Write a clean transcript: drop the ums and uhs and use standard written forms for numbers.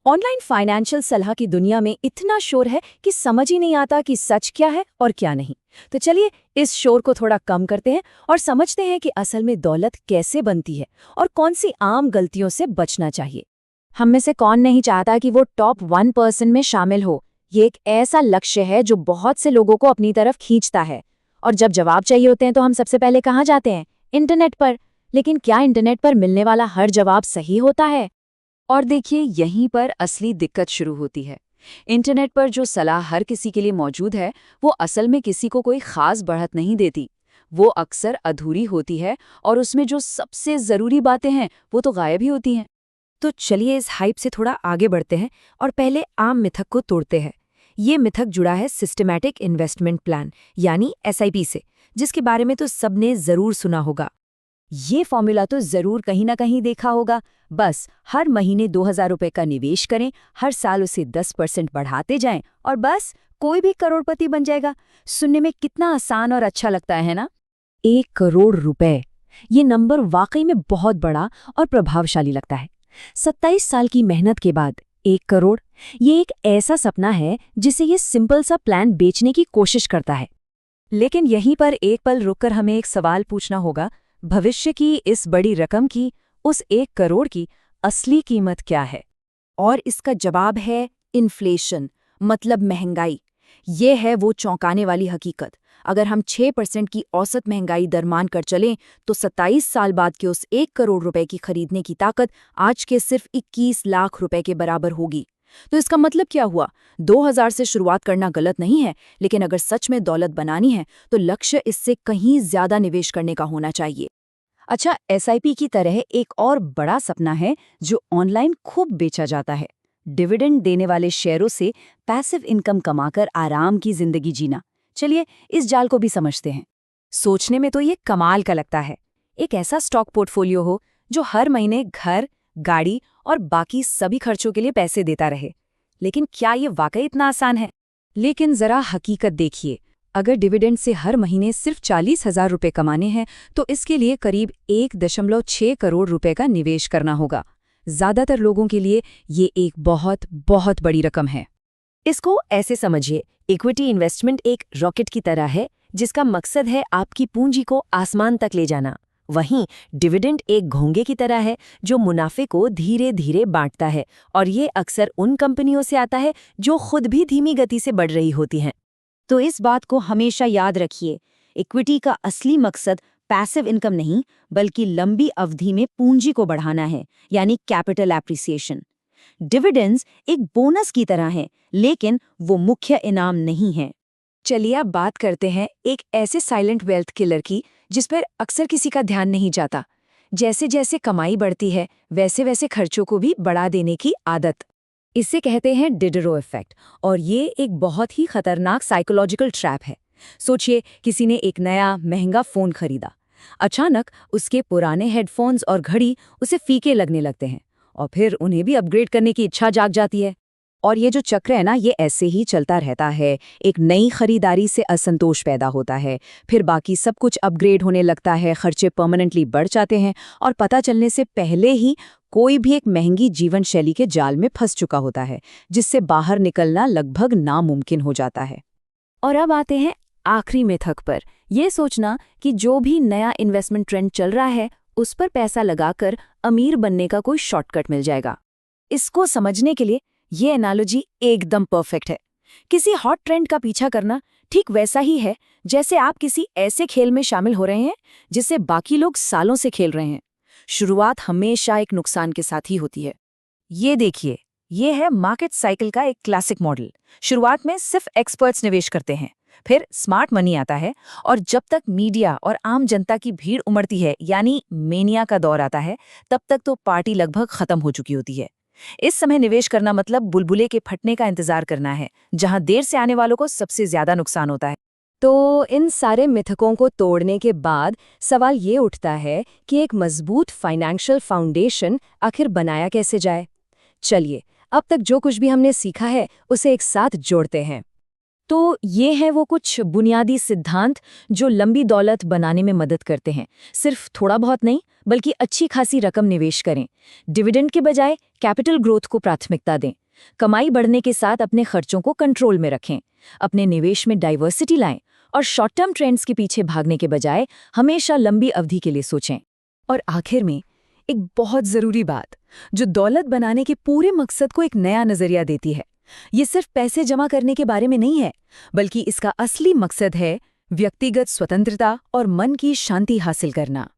Online financial सलाह की दुनिया में इतना शोर है कि समझ ही नहीं आता कि सच क्या है और क्या नहीं। तो चलिए इस शोर को थोड़ा कम करते हैं और समझते हैं कि असल में दौलत कैसे बनती है और कौन सी आम गलतियों से बचना चाहिए। हम में से कौन नहीं चाहता कि वो टॉप 1% में शामिल हो। ये एक ऐसा लक्ष्य है जो बहुत से लोगों को अपनी तरफ खींचता है। और जब जवाब चाहिए होते हैं तो हम सबसे पहले कहाँ जाते हैं? इंटरनेट पर। लेकिन क्या इंटरनेट पर मिलने वाला हर जवाब सही होता है? और देखिए यहीं पर असली दिक्कत शुरू होती है। इंटरनेट पर जो सलाह हर किसी के लिए मौजूद है वो असल में किसी को कोई खास बढ़त नहीं देती। वो अक्सर अधूरी होती है और उसमें जो सबसे ज़रूरी बातें हैं वो तो गायब ही होती हैं। तो चलिए इस हाइप से थोड़ा आगे बढ़ते हैं और पहले आम मिथक को तोड़ते हैं। ये मिथक जुड़ा है सिस्टमैटिक इन्वेस्टमेंट प्लान यानी एसआईपी से, जिसके बारे में तो सबने ज़रूर सुना होगा। ये फॉर्मूला तो ज़रूर कहीं ना कहीं देखा होगा। बस हर महीने 2000 रुपए का निवेश करें, हर साल उसे 10% बढ़ाते जाएं और बस कोई भी करोड़पति बन जाएगा। सुनने में कितना आसान और अच्छा लगता है ना? 1 करोड़ रुपए, ये नंबर वाकई में बहुत बड़ा और प्रभावशाली लगता है। 27 साल की मेहनत के बाद 1 करोड़, ये एक ऐसा सपना है जिसे ये सिंपल सा प्लान बेचने की कोशिश करता है। लेकिन यहीं पर एक पल रुककर हमें एक सवाल पूछना होगा, भविष्य की इस बड़ी रकम की, उस 1 करोड़ की असली कीमत क्या है? और इसका जवाब है इन्फ्लेशन, मतलब महंगाई। ये है वो चौंकाने वाली हकीकत। अगर हम 6% की औसत महंगाई दर मानकर चलें तो 27 साल बाद के उस 1 करोड़ रुपए की खरीदने की ताकत आज के सिर्फ 21 लाख रुपए के बराबर होगी। तो इसका मतलब क्या हुआ? 2000 से शुरुआत करना गलत नहीं है, लेकिन अगर सच में दौलत बनानी है तो लक्ष्य इससे कहीं ज्यादा निवेश करने का होना चाहिए। अच्छा, एसआईपी की तरह एक और बड़ा सपना है जो ऑनलाइन खूब बेचा जाता है। डिविडेंड देने वाले शेयरों से पैसिव इनकम कमाकर आराम की जिंदगी जीना। चलिए इस जाल को भी समझते हैं। सोचने में तो ये कमाल का लगता है। एक ऐसा स्टॉक पोर्टफोलियो हो जो हर महीने घर, गाड़ी और बाकी सभी खर्चों के लिए पैसे देता रहे। लेकिन क्या ये वाकई इतना आसान है? लेकिन जरा हकीकत देखिए। अगर डिविडेंड से हर महीने सिर्फ 40,000 रुपये कमाने हैं तो इसके लिए करीब 1.6 करोड़ रुपए का निवेश करना होगा। ज़्यादातर लोगों के लिए ये एक बहुत बहुत बड़ी रकम है। इसको ऐसे समझिए, इक्विटी इन्वेस्टमेंट एक रॉकेट की तरह है जिसका मकसद है आपकी पूंजी को आसमान तक ले जाना। वहीं डिविडेंड एक घोंगे की तरह है जो मुनाफे को धीरे धीरे बांटता है, और ये अक्सर उन कंपनियों से आता है जो खुद भी धीमी गति से बढ़ रही होती हैं। तो इस बात को हमेशा याद रखिए, इक्विटी का असली मकसद पैसिव इनकम नहीं बल्कि लंबी अवधि में पूंजी को बढ़ाना है, यानी कैपिटल एप्रिसिएशन। डिविडेंड्स एक बोनस की तरह हैं, लेकिन वो मुख्य इनाम नहीं है। चलिए अब बात करते हैं एक ऐसे साइलेंट वेल्थ किलर की जिस पर अक्सर किसी का ध्यान नहीं जाता। जैसे जैसे कमाई बढ़ती है वैसे वैसे खर्चों को भी बढ़ा देने की आदत। इसे कहते हैं डिडरो इफेक्ट, और ये एक बहुत ही खतरनाक साइकोलॉजिकल ट्रैप है। सोचिए किसी ने एक नया महंगा फ़ोन खरीदा। अचानक उसके पुराने हेडफोन्स और घड़ी उसे फीके लगने लगते हैं और फिर उन्हें भी अपग्रेड करने की इच्छा जाग जाती है। और ये जो चक्र है ना, ये ऐसे ही चलता रहता है। एक नई खरीदारी से असंतोष पैदा होता है, फिर बाकी सब कुछ अपग्रेड होने लगता है, खर्चे परमानेंटली बढ़ जाते हैं और पता चलने से पहले ही कोई भी एक महंगी जीवन शैली के जाल में फंस चुका होता है, जिससे बाहर निकलना लगभग नामुमकिन हो जाता है। और अब आते हैं आखिरी मिथक पर, यह सोचना कि जो भी नया इन्वेस्टमेंट ट्रेंड चल रहा है उस पर पैसा लगाकर अमीर बनने का कोई शॉर्टकट मिल जाएगा। इसको समझने के लिए ये एनालॉजी एकदम परफेक्ट है। किसी हॉट ट्रेंड का पीछा करना ठीक वैसा ही है जैसे आप किसी ऐसे खेल में शामिल हो रहे हैं जिसे बाकी लोग सालों से खेल रहे हैं। शुरुआत हमेशा एक नुकसान के साथ ही होती है। ये देखिए, ये है मार्केट साइकिल का एक क्लासिक मॉडल। शुरुआत में सिर्फ एक्सपर्ट्स निवेश करते हैं, फिर स्मार्ट मनी आता है, और जब तक मीडिया और आम जनता की भीड़ उमड़ती है, यानी मेनिया का दौर आता है, तब तक तो पार्टी लगभग खत्म हो चुकी होती है। इस समय निवेश करना मतलब बुलबुले के फटने का इंतजार करना है, जहां देर से आने वालों को सबसे ज्यादा नुकसान होता है। तो इन सारे मिथकों को तोड़ने के बाद सवाल ये उठता है कि एक मजबूत फाइनेंशियल फाउंडेशन आखिर बनाया कैसे जाए। चलिए अब तक जो कुछ भी हमने सीखा है उसे एक साथ जोड़ते हैं। तो ये हैं वो कुछ बुनियादी सिद्धांत जो लंबी दौलत बनाने में मदद करते हैं। सिर्फ थोड़ा बहुत नहीं, बल्कि अच्छी खासी रकम निवेश करें। डिविडेंड के बजाय कैपिटल ग्रोथ को प्राथमिकता दें। कमाई बढ़ने के साथ अपने खर्चों को कंट्रोल में रखें। अपने निवेश में डाइवर्सिटी लाएं और शॉर्ट टर्म ट्रेंड्स के पीछे भागने के बजाय हमेशा लंबी अवधि के लिए सोचें। और आखिर में एक बहुत ज़रूरी बात, जो दौलत बनाने के पूरे मकसद को एक नया नज़रिया देती है। ये सिर्फ पैसे जमा करने के बारे में नहीं है, बल्कि इसका असली मकसद है व्यक्तिगत स्वतंत्रता और मन की शांति हासिल करना।